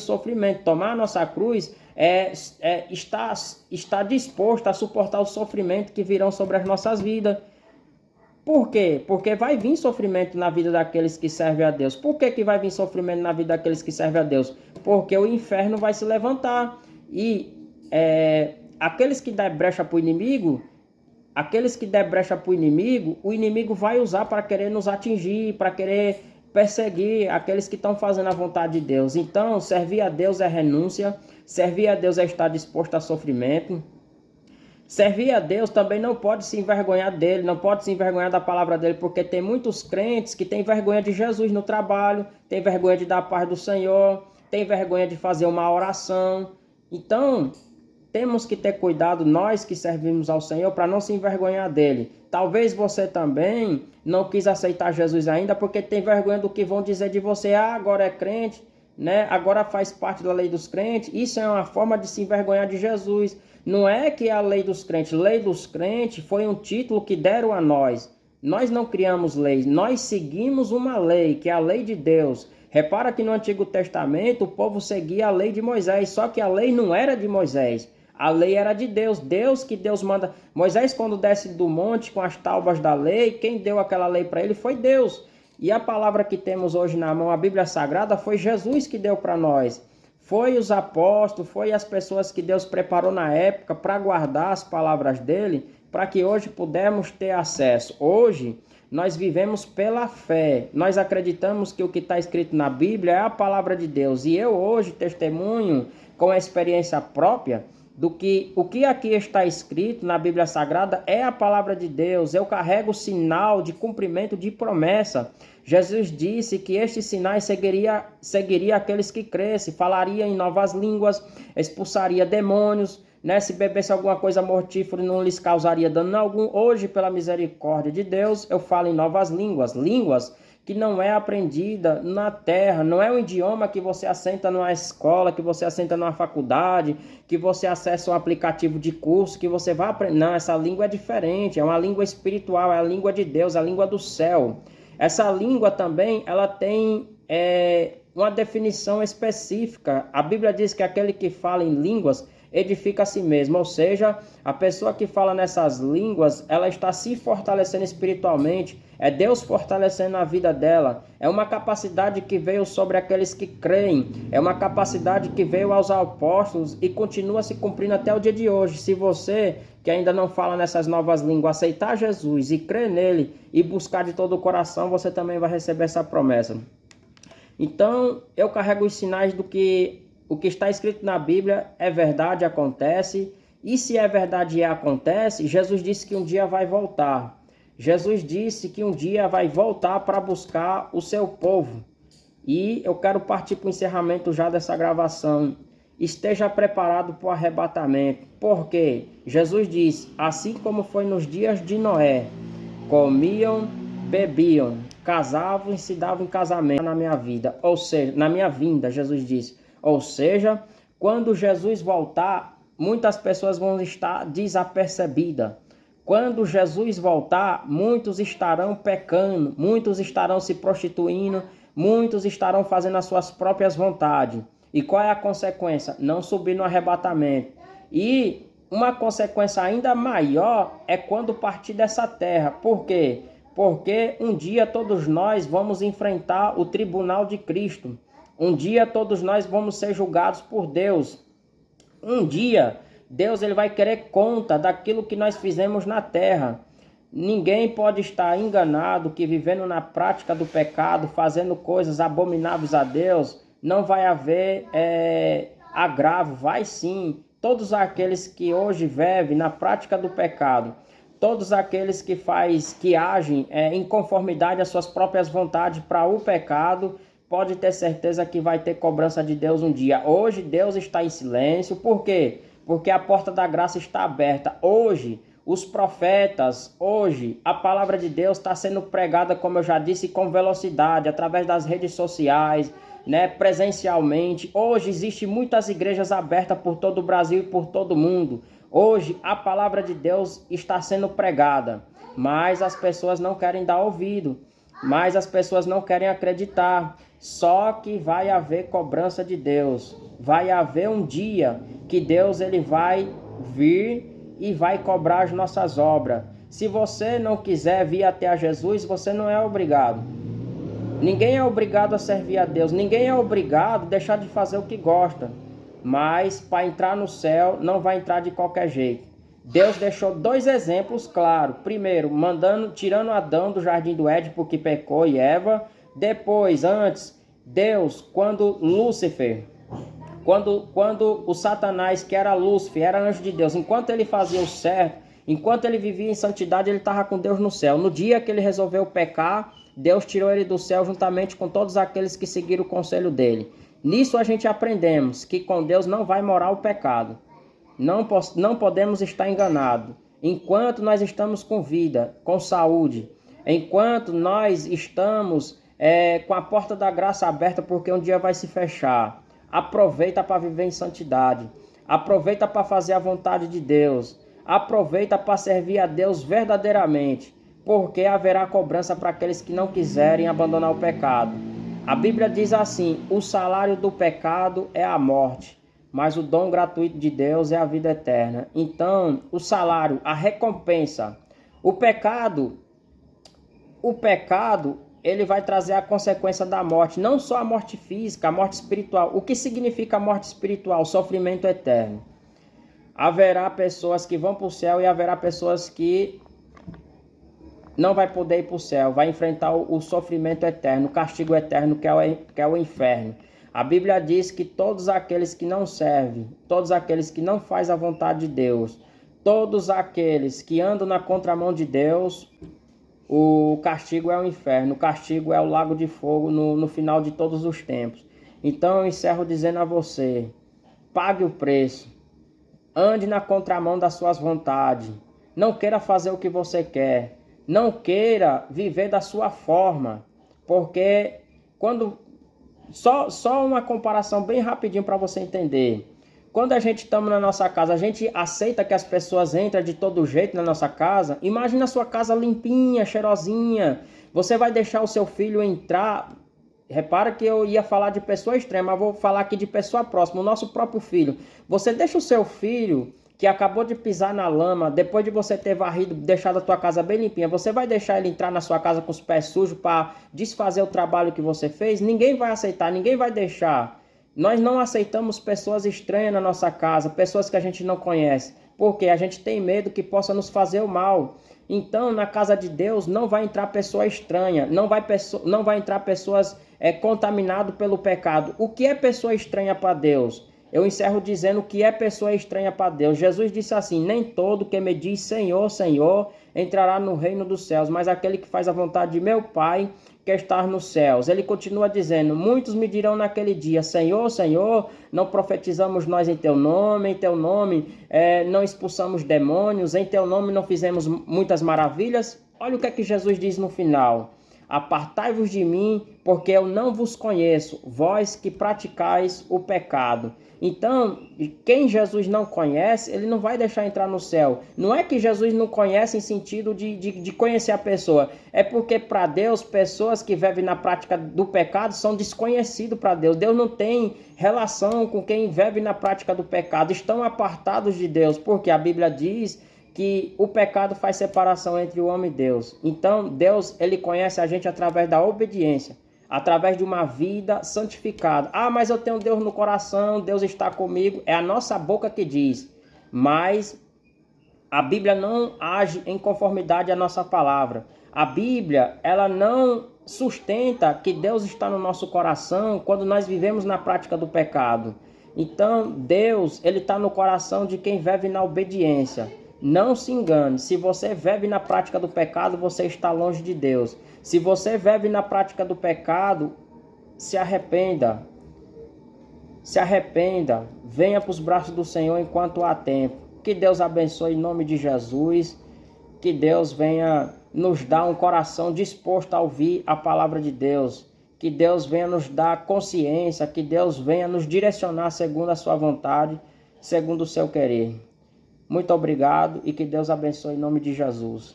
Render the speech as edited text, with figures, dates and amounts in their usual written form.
sofrimento. Tomar a nossa cruz está disposto a suportar o sofrimento que virão sobre as nossas vidas. Por quê? Porque vai vir sofrimento na vida daqueles que servem a Deus. Por que que vai vir sofrimento na vida daqueles que servem a Deus? Porque o inferno vai se levantar. E aqueles que dão brecha para o inimigo, o inimigo vai usar para querer nos atingir, para querer perseguir aqueles que estão fazendo a vontade de Deus. Então, servir a Deus é renúncia, servir a Deus é estar disposto a sofrimento. Servir a Deus também não pode se envergonhar dele, não pode se envergonhar da palavra dele, porque tem muitos crentes que têm vergonha de Jesus no trabalho, têm vergonha de dar a paz do Senhor, têm vergonha de fazer uma oração. Então, temos que ter cuidado, nós que servimos ao Senhor, para não se envergonhar dele. Talvez você também não quis aceitar Jesus ainda, porque tem vergonha do que vão dizer de você. Agora é crente, né? Agora faz parte da lei dos crentes. Isso é uma forma de se envergonhar de Jesus. Não é que é a lei dos crentes. Lei dos crentes foi um título que deram a nós. Nós não criamos leis, nós seguimos uma lei, que é a lei de Deus. Repara que no Antigo Testamento o povo seguia a lei de Moisés, só que a lei não era de Moisés. A lei era de Deus, Deus manda. Moisés, quando desce do monte com as tábuas da lei, quem deu aquela lei para ele foi Deus. E a palavra que temos hoje na mão, a Bíblia Sagrada, foi Jesus que deu para nós. Foi os apóstolos, foi as pessoas que Deus preparou na época para guardar as palavras dele, para que hoje pudéssemos ter acesso. Hoje, nós vivemos pela fé. Nós acreditamos que o que está escrito na Bíblia é a palavra de Deus. E eu hoje testemunho com a experiência própria do que o que aqui está escrito na Bíblia Sagrada é a palavra de Deus. Eu carrego o sinal de cumprimento de promessa. Jesus disse que estes sinais seguiria aqueles que crescem, falaria em novas línguas, expulsaria demônios, né? Se bebesse alguma coisa mortífera não lhes causaria dano algum. Hoje, pela misericórdia de Deus, eu falo em novas línguas, línguas que não é aprendida na terra, não é um idioma que você assenta numa escola, que você assenta numa faculdade, que você acessa um aplicativo de curso, que você vai aprender. Não, essa língua é diferente, é uma língua espiritual, é a língua de Deus, a língua do céu. Essa língua também, ela tem uma definição específica. A Bíblia diz que aquele que fala em línguas edifica a si mesmo, ou seja, a pessoa que fala nessas línguas, ela está se fortalecendo espiritualmente, é Deus fortalecendo a vida dela, é uma capacidade que veio sobre aqueles que creem, é uma capacidade que veio aos apóstolos e continua se cumprindo até o dia de hoje. Se você que ainda não fala nessas novas línguas, aceitar Jesus e crer nele e buscar de todo o coração, você também vai receber essa promessa. Então, eu carrego os sinais do que o que está escrito na Bíblia é verdade, acontece. E se é verdade e acontece, Jesus disse que um dia vai voltar. Jesus disse que um dia vai voltar para buscar o seu povo. E eu quero partir para o encerramento já dessa gravação. Esteja preparado para o arrebatamento. Porque Jesus disse, assim como foi nos dias de Noé, comiam, bebiam, casavam e se davam em casamento na minha vida. Ou seja, na minha vinda, Jesus disse. Ou seja, quando Jesus voltar, muitas pessoas vão estar desapercebidas. Quando Jesus voltar, muitos estarão pecando, muitos estarão se prostituindo, muitos estarão fazendo as suas próprias vontades. E qual é a consequência? Não subir no arrebatamento. E uma consequência ainda maior é quando partir dessa terra. Por quê? Porque um dia todos nós vamos enfrentar o tribunal de Cristo. Um dia todos nós vamos ser julgados por Deus. Um dia Deus ele vai querer conta daquilo que nós fizemos na terra. Ninguém pode estar enganado que vivendo na prática do pecado, fazendo coisas abomináveis a Deus, não vai haver agravo. Vai sim. Todos aqueles que hoje vivem na prática do pecado, todos aqueles que agem em conformidade às suas próprias vontades para o pecado, pode ter certeza que vai ter cobrança de Deus um dia. Hoje Deus está em silêncio. Por quê? Porque a porta da graça está aberta. Hoje, os profetas, hoje, a palavra de Deus está sendo pregada, como eu já disse, com velocidade, através das redes sociais, né, presencialmente. Hoje existem muitas igrejas abertas por todo o Brasil e por todo o mundo. Hoje a palavra de Deus está sendo pregada, mas as pessoas não querem dar ouvido. Mas as pessoas não querem acreditar. Só que vai haver cobrança de Deus. Vai haver um dia que Deus ele vai vir e vai cobrar as nossas obras. Se você não quiser vir até a Jesus, você não é obrigado. Ninguém é obrigado a servir a Deus. Ninguém é obrigado a deixar de fazer o que gosta. Mas para entrar no céu, não vai entrar de qualquer jeito. Deus deixou dois exemplos claros. Primeiro, tirando Adão do jardim do Éden porque pecou e Eva. Depois, antes, Deus, quando o Satanás, que era Lúcifer, era anjo de Deus, enquanto ele fazia o certo, enquanto ele vivia em santidade, ele estava com Deus no céu. No dia que ele resolveu pecar, Deus tirou ele do céu juntamente com todos aqueles que seguiram o conselho dele. Nisso a gente aprendemos que com Deus não vai morar o pecado. Não podemos estar enganados. Enquanto nós estamos com vida, com saúde, enquanto nós estamos com a porta da graça aberta, porque um dia vai se fechar. Aproveita para viver em santidade. Aproveita para fazer a vontade de Deus. Aproveita para servir a Deus verdadeiramente, porque haverá cobrança para aqueles que não quiserem abandonar o pecado. A Bíblia diz assim: o salário do pecado é a morte, mas o dom gratuito de Deus é a vida eterna. Então, o salário, a recompensa, o pecado, ele vai trazer a consequência da morte, não só a morte física, a morte espiritual. O que significa a morte espiritual? Sofrimento eterno. Haverá pessoas que vão para o céu e haverá pessoas que não vai poder ir para o céu, vai enfrentar o sofrimento eterno, o castigo eterno que é o inferno. A Bíblia diz que todos aqueles que não servem, todos aqueles que não fazem a vontade de Deus, todos aqueles que andam na contramão de Deus, o castigo é o inferno, o castigo é o lago de fogo no final de todos os tempos. Então eu encerro dizendo a você: pague o preço, ande na contramão das suas vontades, não queira fazer o que você quer, não queira viver da sua forma, porque só uma comparação bem rapidinho para você entender. Quando a gente está na nossa casa, a gente aceita que as pessoas entrem de todo jeito na nossa casa. Imagina a sua casa limpinha, cheirosinha. Você vai deixar o seu filho entrar? Repara que eu ia falar de pessoa estranha, mas vou falar aqui de pessoa próxima, o nosso próprio filho. Você deixa o seu filho que acabou de pisar na lama, depois de você ter varrido, deixado a tua casa bem limpinha, você vai deixar ele entrar na sua casa com os pés sujos para desfazer o trabalho que você fez? Ninguém vai aceitar, ninguém vai deixar. Nós não aceitamos pessoas estranhas na nossa casa, pessoas que a gente não conhece, porque a gente tem medo que possa nos fazer o mal. Então, na casa de Deus não vai entrar pessoa estranha, não vai entrar pessoas contaminadas pelo pecado. O que é pessoa estranha para Deus? Eu encerro dizendo o que é pessoa estranha para Deus. Jesus disse assim: nem todo que me diz Senhor, Senhor, entrará no reino dos céus, mas aquele que faz a vontade de meu Pai, que está nos céus. Ele continua dizendo: muitos me dirão naquele dia: Senhor, Senhor, não profetizamos nós em teu nome não expulsamos demônios, em teu nome não fizemos muitas maravilhas. Olha o que é que Jesus diz no final: apartai-vos de mim, porque eu não vos conheço, vós que praticais o pecado. Então, quem Jesus não conhece, ele não vai deixar entrar no céu. Não é que Jesus não conhece em sentido de conhecer a pessoa. É porque para Deus, pessoas que vivem na prática do pecado são desconhecidos para Deus. Deus não tem relação com quem vive na prática do pecado. Estão apartados de Deus, porque a Bíblia diz que o pecado faz separação entre o homem e Deus. Então, Deus, ele conhece a gente através da obediência, através de uma vida santificada. Ah, mas eu tenho Deus no coração, Deus está comigo. É a nossa boca que diz, mas a Bíblia não age em conformidade à nossa palavra. A Bíblia, ela não sustenta que Deus está no nosso coração quando nós vivemos na prática do pecado. Então, Deus, ele está no coração de quem vive na obediência. Não se engane, se você vive na prática do pecado, você está longe de Deus. Se você vive na prática do pecado, se arrependa. Se arrependa, venha para os braços do Senhor enquanto há tempo. Que Deus abençoe em nome de Jesus. Que Deus venha nos dar um coração disposto a ouvir a palavra de Deus. Que Deus venha nos dar consciência, que Deus venha nos direcionar segundo a sua vontade, segundo o seu querer. Muito obrigado e que Deus abençoe em nome de Jesus.